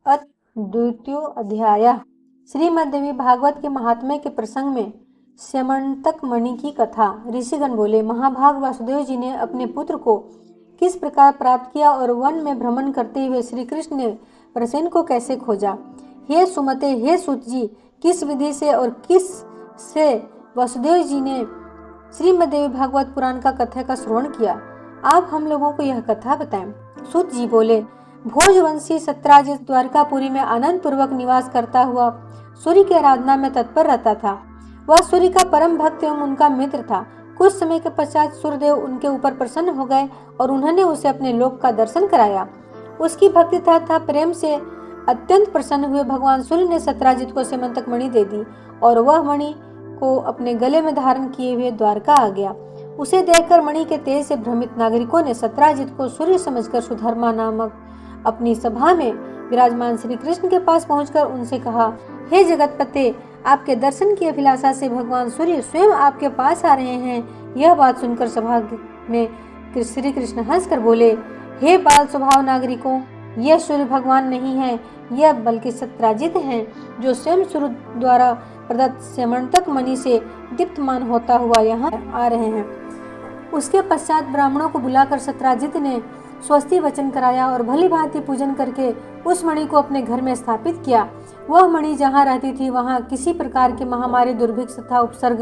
द्वितीयो अध्याय। श्रीमद्देवी भागवत के महात्म्य के प्रसंग में स्यमंतक मणि की कथा। ऋषिगण बोले, महाभाग वासुदेव जी ने अपने पुत्र को किस प्रकार प्राप्त किया और वन में भ्रमण करते हुए श्री कृष्ण ने प्रसेन को कैसे खोजा। हे सुमते, हे सूत जी, किस विधि से और किस से वासुदेव जी ने श्रीमद्देवी भागवत पुराण का कथा का श्रवण किया, आप हम लोगों को यह कथा बताएं। सूत जी बोले, भोजवंशी सत्राजित द्वारकापुरी में आनंद पूर्वक निवास करता हुआ सूर्य की आराधना में तत्पर रहता था। वह सूर्य का परम भक्त एवं उनका मित्र था। कुछ समय के पश्चात सूर्यदेव उनके ऊपर प्रसन्न हो गए और उन्होंने उसे अपने लोक का दर्शन कराया। उसकी भक्ति तथा प्रेम से अत्यंत प्रसन्न हुए भगवान सूर्य ने सत्राजित को स्यमंतक मणि दे दी और वह मणि को अपने गले में धारण किए हुए द्वारका आ गया। उसे देखकर मणि के तेज से भ्रमित नागरिकों ने सत्राजित को सूर्य समझकर सुधर्मा नामक अपनी सभा में विराजमान श्री कृष्ण के पास पहुंचकर उनसे कहा, हे जगतपते, आपके दर्शन की अभिलाषा से भगवान सूर्य स्वयं आपके पास आ रहे हैं। यह बात सुनकर सभा में श्री कृष्ण हंसकर बोले, हे बाल स्वभाव नागरिकों, यह सूर्य भगवान नहीं है, यह बल्कि सत्राजित हैं, जो स्वयं सूर्य द्वारा प्रदत्त स्यमंतक मणि से दीप्तमान होता हुआ यहाँ आ रहे हैं। उसके पश्चात ब्राह्मणों को बुलाकर सत्राजित ने स्वस्ति वचन कराया और भली भांति पूजन करके उस मणि को अपने घर में स्थापित किया। वह मणि जहाँ रहती थी वहाँ किसी प्रकार की महामारी, दुर्भिक्ष तथा उपसर्ग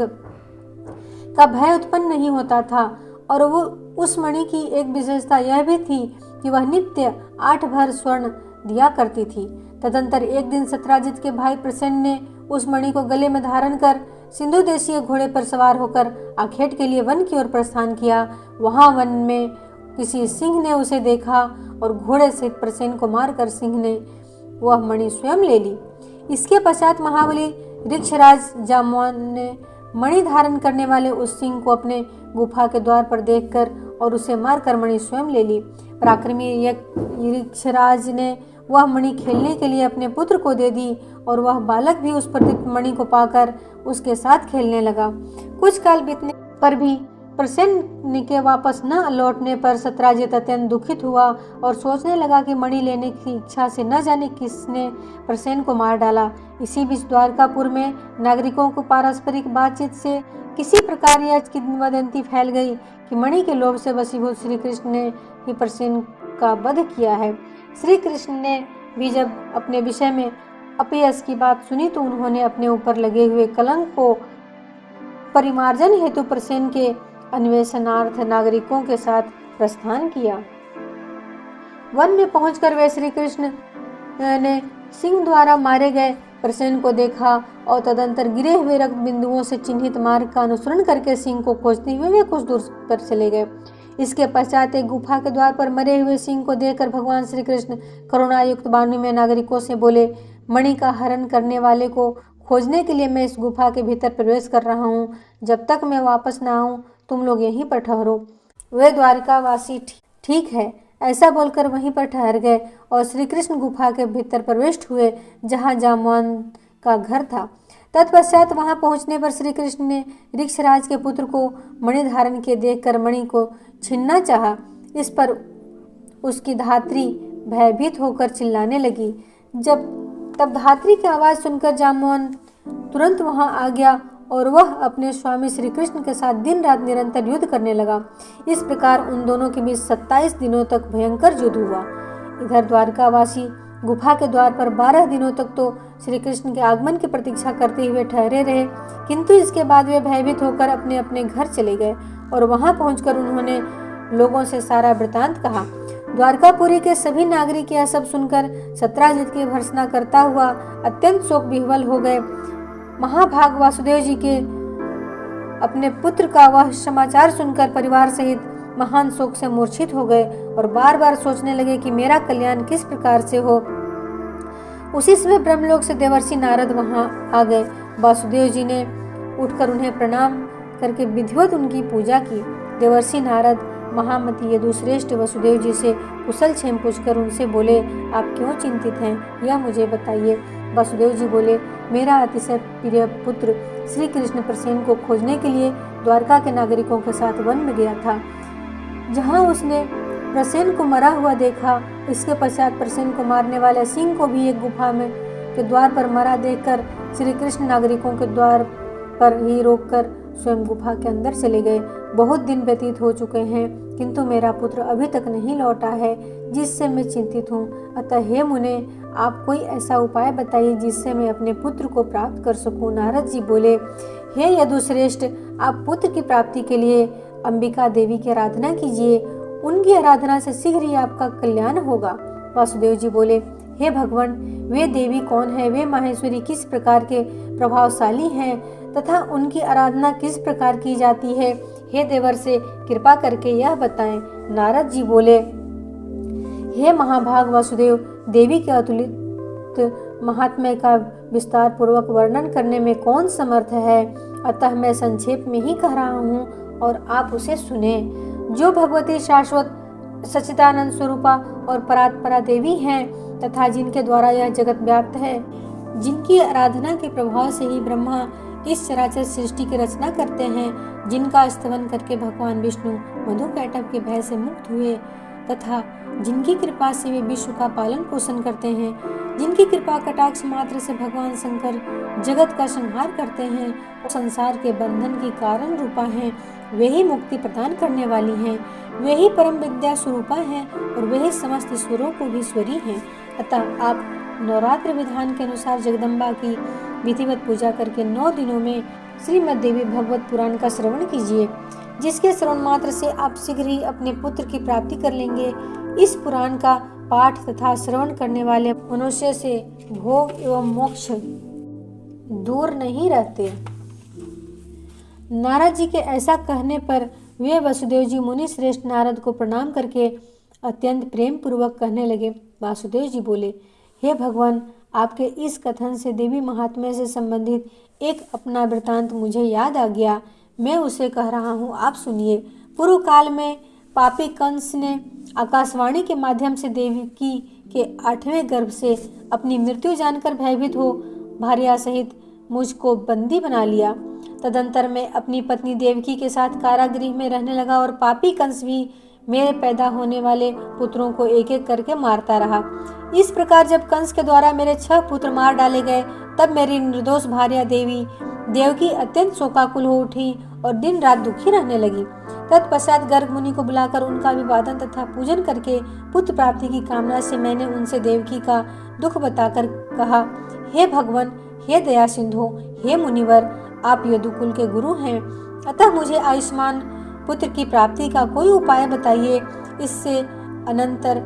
का भय उत्पन्न नहीं होता था। और वो उस मणि की एक विशेषता यह भी थी कि वह नित्य 8 भर स्वर्ण दिया करती थी। तदंतर एक दिन सत्राजित के भाई प्रसेन ने उस मणि को गले में धारण कर सिंधु देशीय घोड़े पर सवार होकर आखेट के लिए वन की ओर प्रस्थान किया। वहां वन में किसी सिंह ने उसे देखा और घोड़े से प्रसेन को मारकर सिंह ने वह मणि स्वयं ले ली। इसके पश्चात महाबली ऋक्षराज जाम्बवान ने मणि धारण करने वाले उस सिंह को अपने गुफा के द्वार पर देखकर और उसे मारकर मणि स्वयं ले ली। पराक्रमी ऋक्षराज ने वह मणि खेलने के लिए अपने पुत्र को दे दी और वह बालक भी उस प्रदीप्त मणि को पाकर उसके साथ खेलने लगा। कुछ काल बीतने पर भी प्रसेन के वापस न लौटने पर सत्राजित अत्यंत दुखित हुआ और सोचने लगा कि मणि लेने की इच्छा से न जाने किसने प्रसेन को मार डाला। इसी बीच द्वारकापुर में नागरिकों को पारस्परिक बातचीत से किसी प्रकार यह किंवदंती फैल गई कि मणि के लोभ से वशीभूत श्री कृष्ण ने ही प्रसेन का वध किया है। श्री कृष्ण ने भी जब अपने विषय में अपयश की बात सुनी तो उन्होंने अपने ऊपर लगे हुए कलंक को परिमार्जन हेतु प्रसेन के अन्वेषणार्थ नागरिकों के साथ प्रस्थान किया। वन में पहुंचकर वे श्री कृष्ण ने सिंह द्वारा मारे गए प्रसेन को देखा और तदंतर गिरे हुए रक्त बिंदुओं से चिन्हित मार्ग का अनुसरण करके सिंह को खोजते हुए वे कुछ दूर पर चले गए। इसके पश्चात एक गुफा के द्वार पर मरे हुए सिंह को देखकर भगवान श्री कृष्ण करुणायुक्त वाणी में नागरिकों से बोले, मणि का हरण करने वाले को खोजने के लिए मैं इस गुफा के भीतर प्रवेश कर रहा हूँ। जब तक मैं वापस न आऊँ तुम लोग यहीं पर ठहरो। वे द्वारकावासी ठीक है ऐसा बोलकर वहीं पर ठहर गए और श्री कृष्ण गुफा के भीतर प्रविष्ट हुए जहाँ जाम्बवान का घर था। तत्पश्चात वहां पहुंचने पर श्री कृष्ण ने ऋक्षराज के पुत्र को मणि धारण किए देखकर मणि को छीनना चाहा। इस पर उसकी धात्री भयभीत होकर चिल्लाने लगी। तब धात्री की आवाज सुनकर जाम्बवान तुरंत वहां आ गया और वह अपने स्वामी श्री कृष्ण के साथ दिन रात निरंतर युद्ध करने लगा। इस प्रकार उन दोनों के बीच 27 दिनों तक भयंकर युद्ध हुआ। इधर द्वारकावासी गुफा के द्वार पर 12 दिनों तक तो श्री कृष्ण के आगमन की प्रतीक्षा करते हुए ठहरे रहे, किंतु इसके बाद वे भयभीत होकर अपने अपने घर चले गए और वहां पहुंचकर उन्होंने लोगों से सारा वृतांत कहा। द्वारकापुरी के सभी नागरिक यह सब सुनकर सत्राजित की भर्त्सना करता हुआ अत्यंत शोक विह्वल हो गए। महाभाग वासुदेव जी के अपने पुत्र का वह समाचार सुनकर परिवार सहित महान शोक से मूर्छित हो गए और बार बार सोचने लगे कि मेरा कल्याण किस प्रकार से हो। उसी समय ब्रह्मलोक से देवर्षि नारद वहां आ गए। वासुदेव जी ने उठकर उन्हें प्रणाम करके विधिवत उनकी पूजा की। देवर्षि नारद महामती यदुश्रेष्ठ वसुदेव जी से कुशल क्षेम पूछकर उनसे बोले, आप क्यों चिंतित हैं, यह मुझे बताइए। वासुदेव जी बोले, मेरा अतिशय प्रिय पुत्र श्री कृष्ण प्रसेन को खोजने के लिए द्वारका के नागरिकों के साथ वन में गया था। जहाँ उसने प्रसेन को मरा हुआ देखा इसके पश्चात प्रसेन को मारने वाले सिंह को भी एक गुफा में के द्वार पर मरा देखकर श्री कृष्ण नागरिकों के द्वार पर ही रोककर स्वयं गुफा के अंदर चले गए। बहुत दिन व्यतीत हो चुके हैं, किंतु मेरा पुत्र अभी तक नहीं लौटा है, जिससे मैं चिंतित हूँ। अतः हे मुने, आप कोई ऐसा उपाय बताइए जिससे मैं अपने पुत्र को प्राप्त कर सकूं। नारद जी बोले, हे यदुश्रेष्ठ, आप पुत्र की प्राप्ति के लिए अंबिका देवी की आराधना कीजिए। उनकी आराधना से शीघ्र ही आपका कल्याण होगा। वासुदेव जी बोले, हे भगवान, वे देवी कौन है? वे माहेश्वरी किस प्रकार के प्रभावशाली हैं तथा उनकी आराधना किस प्रकार की जाती है? हे देवर से कृपा करके यह बताएं। नारद जी बोले, हे महाभाग वासुदेव, देवी के अतुलित महात्म्य का विस्तार पूर्वक वर्णन करने में कौन समर्थ है? अतः मैं संक्षेप में ही कह रहा हूँ और आप उसे सुने। जो भगवती शाश्वत सच्चिदानंद स्वरूपा और परात्परा देवी हैं तथा जिनके द्वारा यह जगत व्याप्त है, जिनकी आराधना के प्रभाव से ही ब्रह्मा इस चराचर सृष्टि की रचना करते हैं, जिनका स्तवन करके भगवान विष्णु मधुकैटभ के भय से मुक्त हुए तथा जिनकी कृपा से वे विश्व का पालन पोषण करते हैं, जिनकी कृपा कटाक्ष मात्र से भगवान शंकर जगत का संहार करते हैं और संसार के बंधन की कारण रूपा हैं, वे ही मुक्ति प्रदान करने वाली हैं, वे ही परम विद्या स्वरूपा हैं और वे ही समस्त ईश्वरों को भी ईश्वरी हैं। अतः आप नवरात्र विधान के अनुसार जगदम्बा की विधिवत पूजा करके 9 दिनों में श्रीमद् देवी भागवत पुराण का श्रवण कीजिए, जिसके श्रवण मात्र से आप शीघ्र ही अपने पुत्र की प्राप्ति कर लेंगे। इस पुराण का पाठ तथा श्रवण करने वाले मनुष्य से भोग एवं मोक्ष दूर नहीं रहते। नारद जी के ऐसा कहने पर वे वसुदेव जी मुनि श्रेष्ठ नारद को प्रणाम करके अत्यंत प्रेम पूर्वक कहने लगे। वासुदेव जी बोले, हे भगवान, आपके इस कथन से देवी महात्म्य से संबंधित एक अपना वृतांत मुझे याद आ गया। मैं उसे कह रहा हूँ, आप सुनिए। पूर्व काल में पापी कंस ने आकाशवाणी के माध्यम से देवकी के 8वें गर्भ से अपनी मृत्यु जानकर भयभीत हो भार्या सहित मुझको बंदी बना लिया। तदंतर मैं अपनी पत्नी देवकी के साथ कारागृह में रहने लगा और पापी कंस भी मेरे पैदा होने वाले पुत्रों को एक एक करके मारता रहा। इस प्रकार जब कंस के द्वारा मेरे 6 पुत्र मार डाले गए, तब मेरी निर्दोष भार्या देवकी अत्यंत शोकाकुल हो उठी और दिन रात दुखी रहने लगी। तत्पश्चात गर्ग मुनि को बुलाकर उनका अभिवादन तथा पूजन करके पुत्र प्राप्ति की कामना से मैंने उनसे देवकी का दुख बताकर कहा, हे भगवान, हे दया सिंधु, हे मुनिवर, आप यदुकुल के गुरु हैं, अतः मुझे आयुष्मान पुत्र की प्राप्ति का कोई उपाय बताइए। इससे अनंतर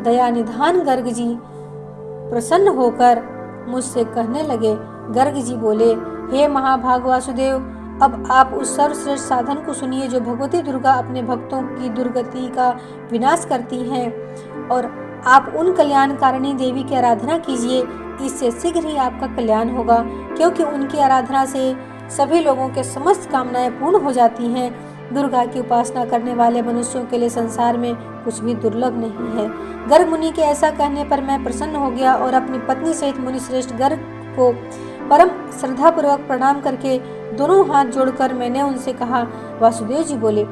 दया निधान गर्ग जी प्रसन्न होकर मुझसे कहने लगे। गर्ग जी बोले, हे महाभाग वासुदेव, अब आप उस सर्वश्रेष्ठ साधन को सुनिए जो भगवती दुर्गा अपने भक्तों की दुर्गति का विनाश करती हैं, और आप उन कल्याणकारिणी देवी की आराधना कीजिए। इससे शीघ्र ही आपका कल्याण होगा, क्योंकि उनकी आराधना से सभी लोगों के समस्त कामनाएं पूर्ण हो जाती हैं। दुर्गा की उपासना करने वाले मनुष्यों के लिए संसार में कुछ भी दुर्लभ नहीं है। गर्ग मुनि के ऐसा कहने पर मैं प्रसन्न हो गया और अपनी पत्नी सहित मुनि श्रेष्ठ गर्ग को परम श्रद्धा पूर्वक प्रणाम करके दोनों हाथ जोड़कर मैंने उनसे कहा। वासुदेव जी बोले,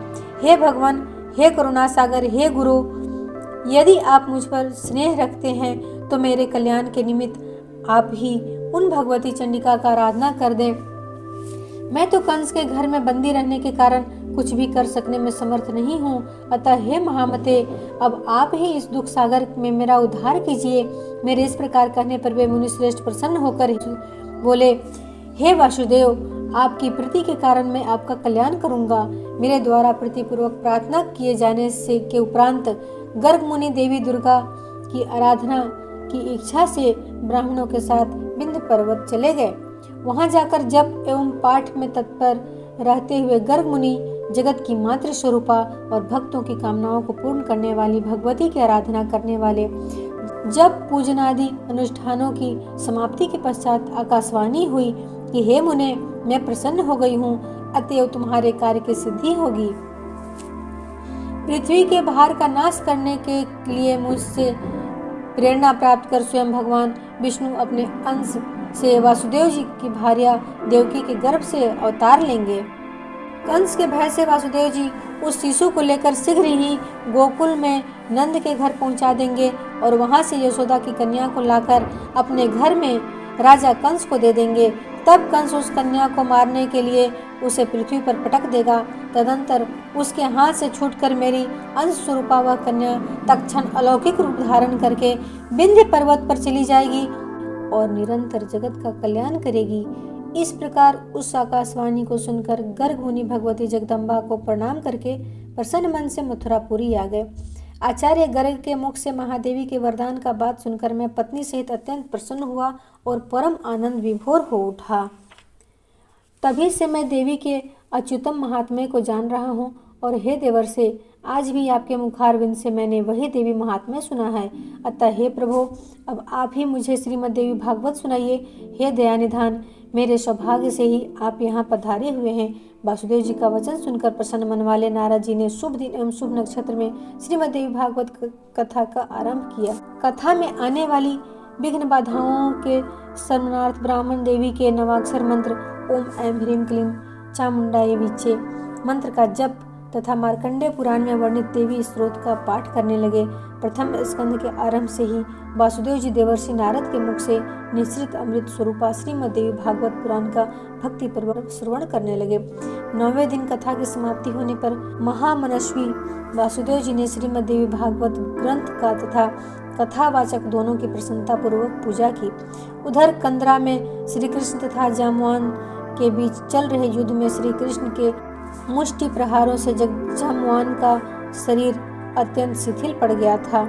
हे भगवान, हे करुणा सागर, हे गुरु, यदि आप मुझ पर स्नेह रखते हैं तो मेरे कल्याण के निमित्त आप ही उन भगवती चंडिका का आराधना कर दें। मैं तो कंस के घर में बंदी रहने के कारण कुछ भी कर सकने में समर्थ नहीं हूँ। अतः हे महामते, अब आप ही इस दुख सागर में मेरा उद्धार कीजिए। मेरे इस प्रकार कहने पर वे मुनिश्रेष्ठ प्रसन्न होकर बोले, हे वासुदेव, आपकी प्रीति के कारण मैं आपका कल्याण करूंगा। मेरे द्वारा प्रीतिपूर्वक प्रार्थना किए जाने से के उपरांत गर्ग मुनि देवी दुर्गा की आराधना की इच्छा से ब्राह्मणों के साथ बिंद पर्वत चले गए। वहां जाकर जप एवं पाठ में तत्पर रहते हुए गर्ग मुनि जगत की मातृ स्वरूपा और भक्तों की कामनाओं को पूर्ण करने वाली भगवती की आराधना करने वाले। जब पूजन आदि अनुष्ठानों की समाप्ति के पश्चात आकाशवाणी हुई कि हे मुने, मैं प्रसन्न हो गई हूँ, अतएव तुम्हारे कार्य की सिद्धि होगी। पृथ्वी के भार का नाश करने के लिए मुझसे प्रेरणा प्राप्त कर स्वयं भगवान विष्णु अपने अंश से वासुदेव जी की भार्या देवकी के गर्भ से अवतार लेंगे। कंस के भय से वासुदेव जी उस शिशु को लेकर शीघ्र ही गोकुल में नंद के घर पहुंचा देंगे और वहां से यशोदा की कन्या को लाकर अपने घर में राजा कंस को दे देंगे। तब कंस उस कन्या को मारने के लिए उसे पृथ्वी पर पटक देगा। तदंतर उसके हाथ से छूटकर मेरी अंश स्वरूपा वह कन्या तत्क्षण अलौकिक रूप धारण करके विंध्य पर्वत पर चली जाएगी और निरंतर जगत का कल्याण करेगी। इस प्रकार उस आकाशवाणी को सुनकर गर्ग मुनि भगवती जगदम्बा को प्रणाम करके प्रसन्न मन से मथुरापुरी आ गए। आचार्य गर्ग के मुख से महादेवी के वरदान का बात सुनकर मैं पत्नी सहित अत्यंत प्रसन्न हुआ और परम आनंद विभोर हो उठा। तभी से मैं देवी के अच्युतम महात्म्य को जान रहा हूँ और हे देवर्षे, आज भी आपके मुखारविंद से मैंने वही देवी महात्म्य सुना है। अतः हे प्रभु, अब आप ही मुझे श्रीमद् देवी भागवत सुनाइए। हे दयानिधान, मेरे सौभाग्य से ही आप यहाँ पधारे हुए हैं। वासुदेव जी का वचन सुनकर प्रसन्न मन वाले नारद जी ने शुभ दिन एवं शुभ नक्षत्र में श्रीमद् देवी भागवत कथा का आरंभ किया। कथा में आने वाली विघ्न बाधाओं के सर्वनार्थ ब्राह्मण देवी के नवाक्षर मंत्र ओम ऐं ह्रीं क्लीं चामुंडाय विचे मंत्र का जप तथा मार्कंडेय पुराण में वर्णित देवी स्त्रोत का पाठ करने लगे। प्रथम स्कंद के आरंभ से ही वासुदेव जी देवर्षि नारद के मुख से निश्रित अमृत स्वरूपा श्रीमद् देवी भागवत पुराण का भक्ति पूर्वक श्रवण करने लगे। 9वें दिन कथा की समाप्ति होने पर महामनस्वी वासुदेव जी ने श्रीमद् देवी भागवत ग्रंथ का तथा कथावाचक दोनों की प्रसन्नता पूर्वक पूजा की। उधर कंदरा में श्री कृष्ण तथा जाम्बवान के बीच चल रहे युद्ध में श्री कृष्ण के मुष्टि प्रहारों से जाम्बवान का शरीर अत्यंत शिथिल पड़ गया था।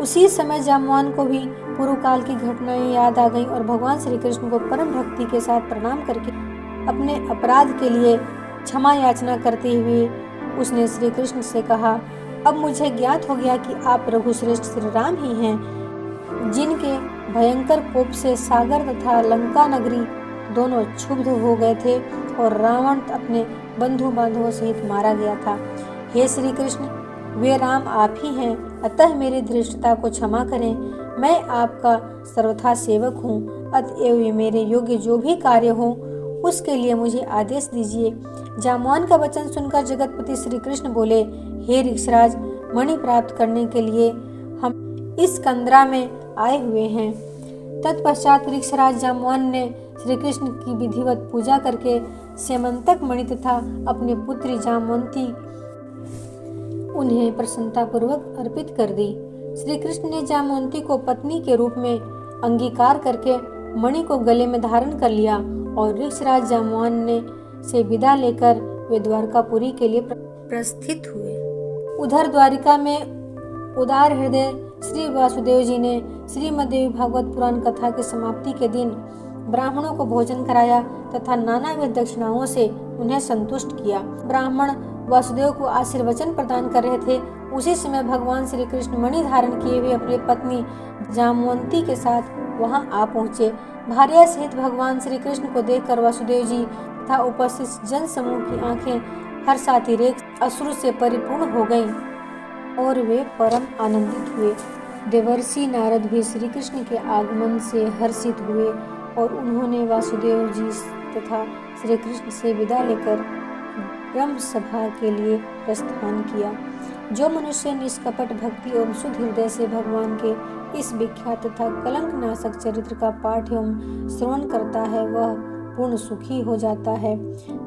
उसी समय जाम्बवान को भी पूर्व काल की घटनाएं याद आ गईं और भगवान श्री कृष्ण को परम भक्ति के साथ प्रणाम करके अपने अपराध के लिए क्षमा याचना करते हुए उसने श्री कृष्ण से कहा, अब मुझे ज्ञात हो गया कि आप रघुश्रेष्ठ श्री राम ही हैं, जिनके भयंकर कोप से सागर तथा लंका नगरी दोनों क्षुब्ध हो गए थे और रावण अपने बंधु बांधवों सहित मारा गया था। हे श्री कृष्ण, वे राम आप ही हैं, अतः मेरी धृष्टता को क्षमा करें। मैं आपका सर्वथा सेवक हूँ, अतएव मेरे योग्य जो भी कार्य हो उसके लिए मुझे आदेश दीजिए। जाम्बवान का वचन सुनकर जगतपति श्री कृष्ण बोले, हे ऋक्षराज, मणि प्राप्त करने के लिए हम इस कंदरा में आए हुए हैं। तत्पश्चात ऋक्षराज जाम्बवान ने श्री कृष्ण की विधिवत पूजा करके स्यमंतक मणि तथा अपनी पुत्री जामवंती उन्हें प्रसन्नता पूर्वक अर्पित कर दी। श्री कृष्ण ने जामवंती को पत्नी के रूप में अंगीकार करके मणि को गले में धारण कर लिया और ऋक्षराज जाम्बवान ने से विदा लेकर वे द्वारकापुरी के लिए प्रस्थित हुए। उधर द्वारिका में उदार हृदय श्री वासुदेव जी ने श्रीमद् देवी भागवत पुराण कथा की समाप्ति के दिन ब्राह्मणों को भोजन कराया तथा नानाविध दक्षिणाओं से उन्हें संतुष्ट किया। ब्राह्मण वासुदेव को आशीर्वचन प्रदान कर रहे थे। उसी समय भगवान श्री कृष्ण मणि धारण किए हुए अपनी पत्नी जामवंती के साथ वहां आ पहुँचे। भार्या सहित भगवान श्री कृष्ण को देखकर वासुदेव जी तथा उपस्थित जन समूह की आंखें हर्षातिरेक अश्रु से परिपूर्ण हो गईं और वे परम आनंदित हुए। देवर्षि नारद भी श्री कृष्ण के आगमन से हर्षित हुए और उन्होंने वासुदेव जी तथा श्री कृष्ण से विदा लेकर ब्रह्म सभा के लिए प्रस्थान किया। जो मनुष्य निष्कपट भक्ति एवं शुद्ध हृदय से भगवान के इस विख्यात तथा कलंक नाशक चरित्र का पाठ एवं श्रवण करता है वह पूर्ण सुखी हो जाता है।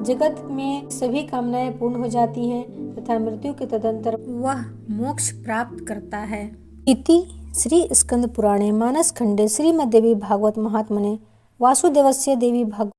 जगत में सभी कामनाएं पूर्ण हो जाती हैं तथा मृत्यु के तदंतर वह मोक्ष प्राप्त करता है। इति श्री स्कंद पुराणे मानस खंडे श्रीमद्देवी भागवत महात्मने वासुदेवस्य देवी भागवत